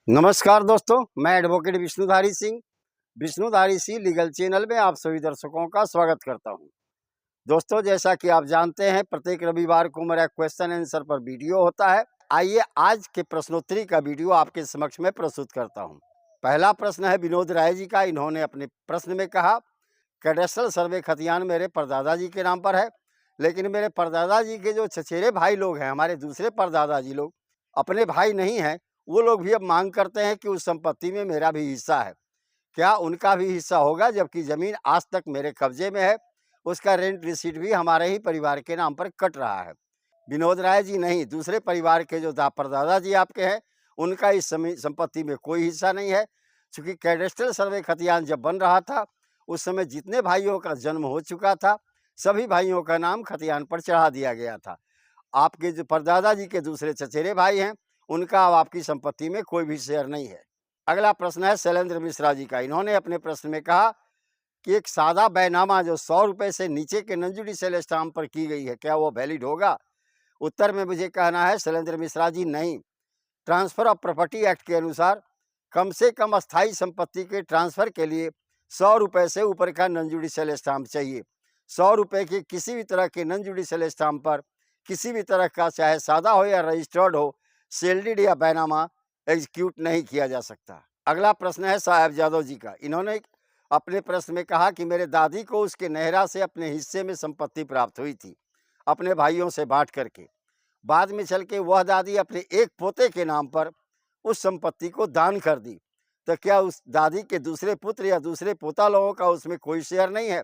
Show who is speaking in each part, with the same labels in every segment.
Speaker 1: नमस्कार दोस्तों, मैं advocate Vishnudhari Singh legal channel में आप सभी दर्शकों का स्वागत करता हूं। दोस्तों, जैसा कि आप जानते हैं, प्रत्येक रविवार को मेरा क्वेश्चन आंसर पर वीडियो होता है। आइए आज के प्रश्नोत्तरी का वीडियो आपके समक्ष में प्रस्तुत करता हूं। पहला प्रश्न है विनोद राय जी का। इन्होंने अपने प्रश्न में कहा, कैडेस्ट्रल सर्वे खतियान मेरे परदादा जी के नाम पर है, लेकिन मेरे परदादा जी के जो चचेरे भाई लोग हैं, हमारे दूसरे परदादा जी लोग, अपने भाई नहीं हैं, वो लोग भी अब मांग करते हैं कि उस संपत्ति में मेरा भी हिस्सा है। क्या उनका भी हिस्सा होगा, जबकि जमीन आज तक मेरे कब्जे में है? उसका रेंट रिसीट भी हमारे ही परिवार के नाम पर कट रहा है। विनोद राय जी नहीं, दूसरे परिवार के जो परदादा जी आपके हैं, उनका इस संपत्ति में कोई हिस्सा नहीं है। चूंकि कैडेस्ट्रल सर्वे खतियान जब बन रहा था, उस समय जितने भाइयों का जन्म हो चुका था, सभी भाइयों का नाम खतियान पर चढ़ा दिया गया था। आपके जो परदादा जी के दूसरे चचेरे भाई हैं, उनका अब आपकी संपत्ति में कोई भी शेयर नहीं है। अगला प्रश्न है शैलेंद्र मिश्रा जी का। इन्होंने अपने प्रश्न में कहा कि एक सादा बैनामा जो 100 रुपए से नीचे के नॉन जुडिशियल स्टाम्प पर की गई है, क्या वो वैलिड होगा? उत्तर में मुझे कहना है शैलेंद्र मिश्रा जी, नहीं। ट्रांसफर ऑफ प्रॉपर्टी एक्ट के अनुसार कम से कम अस्थायी संपत्ति के ट्रांसफर के लिए 100 रुपए से ऊपर का नॉन जुडिशियल स्टाम्प चाहिए। 100 रुपए के किसी भी तरह के नॉन जुडिशियल स्टाम्प पर किसी भी तरह का, चाहे सादा हो या रजिस्टर्ड हो, सेल्डिड या बैनामा एग्जीक्यूट नहीं किया जा सकता। अगला प्रश्न है साहब यादव जी का। इन्होंने अपने प्रश्न में कहा कि मेरे दादी को उसके नहरा से अपने हिस्से में संपत्ति प्राप्त हुई थी, अपने भाइयों से बांट करके। बाद में चल के वह दादी अपने एक पोते के नाम पर उस संपत्ति को दान कर दी, तो क्या उस दादी के दूसरे पुत्र या दूसरे पोता लोगों का उसमें कोई शेयर नहीं है?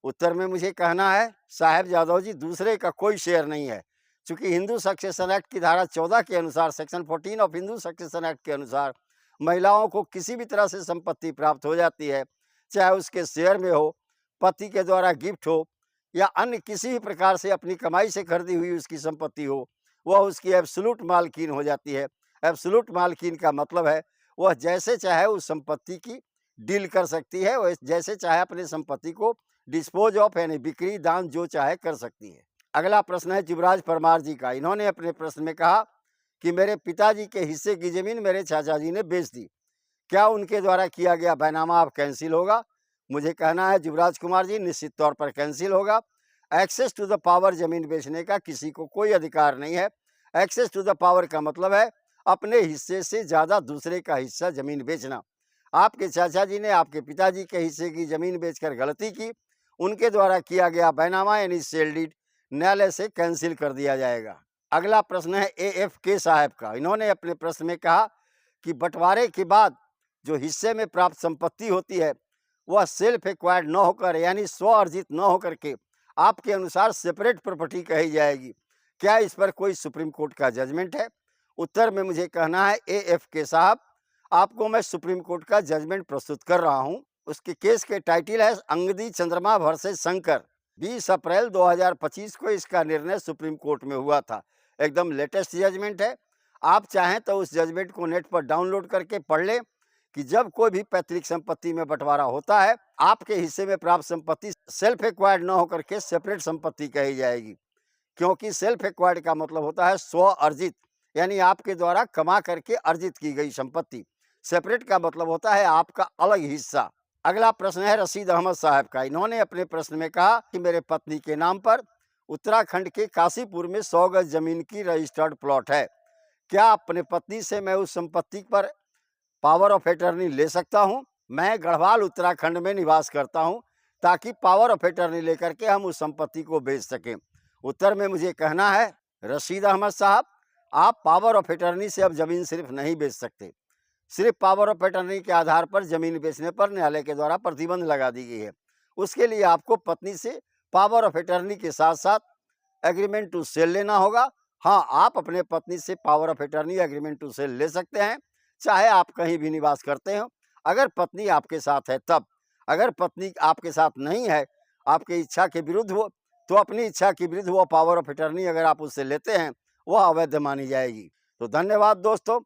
Speaker 1: उत्तर में मुझे कहना है साहब यादव जी, दूसरे का कोई शेयर नहीं है। चूंकि हिंदू सक्सेशन एक्ट की धारा 14 के अनुसार, section 14 of Hindu succession act के अनुसार, महिलाओं को किसी भी तरह से संपत्ति प्राप्त हो जाती है, चाहे उसके शेयर में हो, पति के द्वारा गिफ्ट हो, या अन्य किसी भी प्रकार से अपनी कमाई से खरीदी हुई उसकी संपत्ति हो, वह उसकी एब्सोल्यूट मालकीन हो जाती है। एब्सोल्यूट मालकीन का मतलब है वह जैसे चाहे उस संपत्ति की डील कर सकती है, वह जैसे चाहे अपनी संपत्ति को डिस्पोज ऑफ, यानी बिक्री दान जो चाहे कर सकती है। अगला प्रश्न है युवराज परमार जी का। इन्होंने अपने प्रश्न में कहा कि मेरे पिताजी के हिस्से की जमीन मेरे चाचा जी ने बेच दी, क्या उनके द्वारा किया गया बैनामा अब कैंसिल होगा? मुझे कहना है युवराज कुमार जी, निश्चित तौर पर कैंसिल होगा। एक्सेस टू द पावर जमीन बेचने का किसी को कोई अधिकार नहीं है। एक्सेस टू द पावर का मतलब है अपने हिस्से से ज्यादा दूसरे का हिस्सा जमीन बेचना। आपके चाचा जी ने आपके पिताजी के हिस्से की जमीन बेचकर गलती की, उनके द्वारा किया गया बैनामा यानी सेल डीड न्यायालय से कैंसिल कर दिया जाएगा। अगला प्रश्न है AF के साहब का। इन्होंने अपने प्रश्न में कहा कि बंटवारे के बाद जो हिस्से में प्राप्त संपत्ति होती है, वह सेल्फ एक्वायर्ड न होकर, यानी स्व अर्जित न होकर के आपके अनुसार सेपरेट प्रॉपर्टी कही जाएगी। क्या इस पर कोई सुप्रीम कोर्ट का जजमेंट है? उत्तर में मुझे कहना है AF के साहब, आपको मैं सुप्रीम कोर्ट का जजमेंट प्रस्तुत कर रहा हूं। उसके केस के टाइटल है अंगदी चंद्रमा वर्सेस शंकर। 20 अप्रैल 2025 को इसका निर्णय सुप्रीम कोर्ट में हुआ था। एकदम लेटेस्ट जजमेंट है। आप चाहें तो उस जजमेंट को नेट पर डाउनलोड करके पढ़ लें कि जब कोई भी पैतृक संपत्ति में बंटवारा होता है, आपके हिस्से में प्राप्त संपत्ति सेल्फ एक्वायर्ड न होकर के सेपरेट संपत्ति कही जाएगी। क्योंकि सेल्फ एक्वायर्ड का मतलब होता है स्व अर्जित, यानी आपके द्वारा कमा करके अर्जित की गई संपत्ति। सेपरेट का मतलब होता है आपका अलग हिस्सा। अगला प्रश्न है रशीद अहमद साहब का। इन्होंने अपने प्रश्न में कहा कि मेरे पत्नी के नाम पर उत्तराखंड के काशीपुर में 100 गज जमीन की रजिस्टर्ड प्लॉट है, क्या अपने पत्नी से मैं उस संपत्ति पर पावर ऑफ अटर्नी ले सकता हूं? मैं गढ़वाल उत्तराखंड में निवास करता हूं, ताकि पावर ऑफ अटर्नी लेकर के हम उस संपत्ति को बेच सकें। उत्तर में मुझे कहना है रशीद अहमद साहब, आप पावर ऑफ अटर्नी से अब जमीन सिर्फ नहीं बेच सकते। सिर्फ पावर ऑफ अटर्नी के आधार पर जमीन बेचने पर न्यायालय के द्वारा प्रतिबंध लगा दी गई है। उसके लिए आपको पत्नी से पावर ऑफ अटर्नी के साथ साथ एग्रीमेंट टू सेल लेना होगा। हाँ, आप अपने पत्नी से power of attorney agreement to sell ले सकते हैं, चाहे आप कहीं भी निवास करते हो। अगर पत्नी आपके साथ है तब। अगर पत्नी आपके साथ नहीं है, आपकी इच्छा के विरुद्ध हो, तो अपनी इच्छा के विरुद्ध वो पावर ऑफ अटर्नी अगर आप उससे लेते हैं, वह अवैध मानी जाएगी। तो धन्यवाद दोस्तों।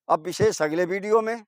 Speaker 1: अब विशेष अगले वीडियो में